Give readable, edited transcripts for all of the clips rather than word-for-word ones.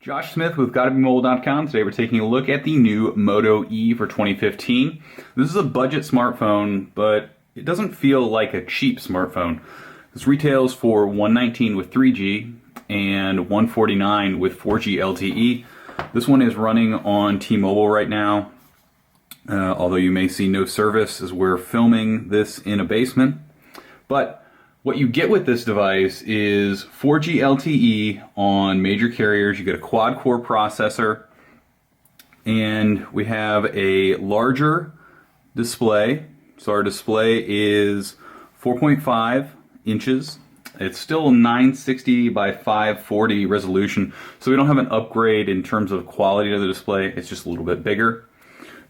Josh Smith with GottaBeMobile.com. Today we're taking a look at the new Moto E for 2015. This is a budget smartphone, but it doesn't feel like a cheap smartphone. This retails for $119 with 3G and $149 with 4G LTE. This one is running on T-Mobile right now, although you may see no service as we're filming this in a basement. But what you get with this device is 4G LTE on major carriers. You get a quad-core processor, and we have a larger display. So our display is 4.5 inches. It's still 960 by 540 resolution, so we don't have an upgrade in terms of quality of the display. It's just a little bit bigger.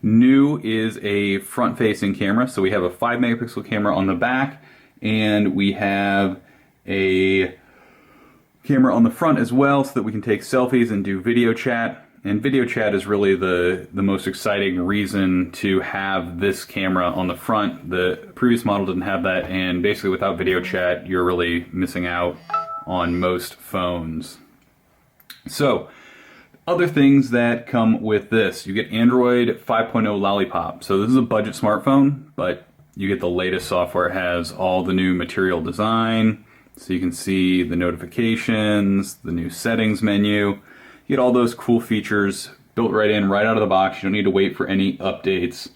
New is a front-facing camera, so we have a 5 megapixel camera on the back, and we have a camera on the front as well so that we can take selfies and do video chat. And video chat is really the most exciting reason to have this camera on the front. The previous model didn't have that, and basically without video chat, you're really missing out on most phones. So, other things that come with this. You get Android 5.0 Lollipop. So this is a budget smartphone, but you get the latest software. It has all the new material design, so you can see the notifications, the new settings menu. You get all those cool features built right in, right out of the box. You don't need to wait for any updates.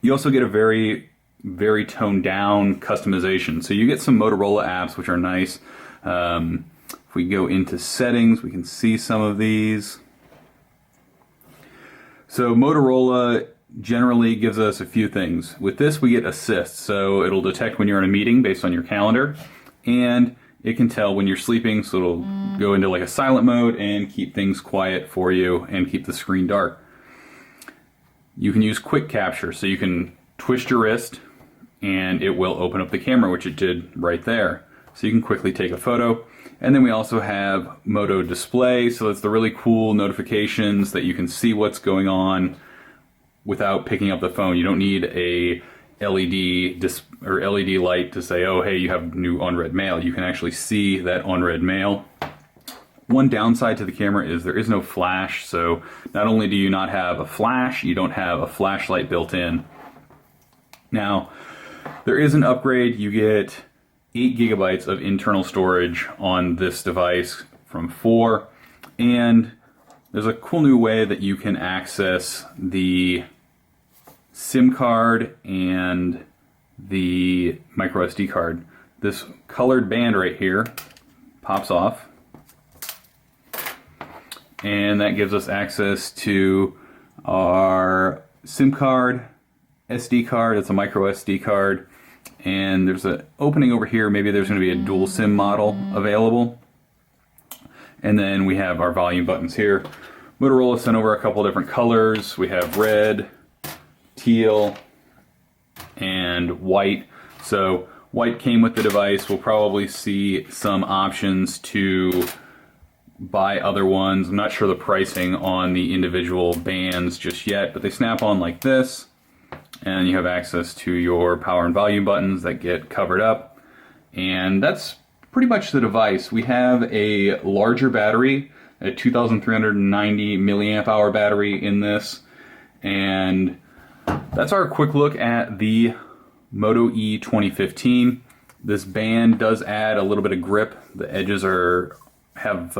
You also get a very, very toned down customization. So you get some Motorola apps, which are nice. If we go into settings, we can see some of these. So Motorola generally gives us a few things. With this, we get assist, so it'll detect when you're in a meeting based on your calendar, and it can tell when you're sleeping, so it'll go into like a silent mode and keep things quiet for you and keep the screen dark. You can use quick capture, so you can twist your wrist and it will open up the camera, which it did right there. So you can quickly take a photo. And then we also have Moto Display, so it's the really cool notifications that you can see what's going on without picking up the phone. You don't need a LED light to say, oh, hey, you have new unread mail. You can actually see that unread mail. One downside to the camera is there is no flash, so not only do you not have a flash, you don't have a flashlight built in. Now, there is an upgrade. You get 8 gigabytes of internal storage on this device from 4, and there's a cool new way that you can access the SIM card and the micro SD card. This colored band right here pops off, and that gives us access to our SIM card, SD card. It's a micro SD card, and there's an opening over here. Maybe there's going to be a dual SIM model available. And then we have our volume buttons here. Motorola sent over a couple different colors. We have red, teal, and white. So white came with the device. We'll probably see some options to buy other ones. I'm not sure the pricing on the individual bands just yet, but they snap on like this, and you have access to your power and volume buttons that get covered up. And that's pretty much the device. We have a larger battery, a 2,390 milliamp hour battery in this, and that's our quick look at the Moto E 2015. This band does add a little bit of grip. The edges have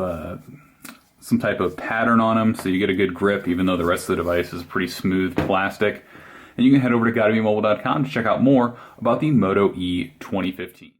some type of pattern on them, so you get a good grip, even though the rest of the device is pretty smooth plastic. And you can head over to GottaBeMobile.com to check out more about the Moto E 2015.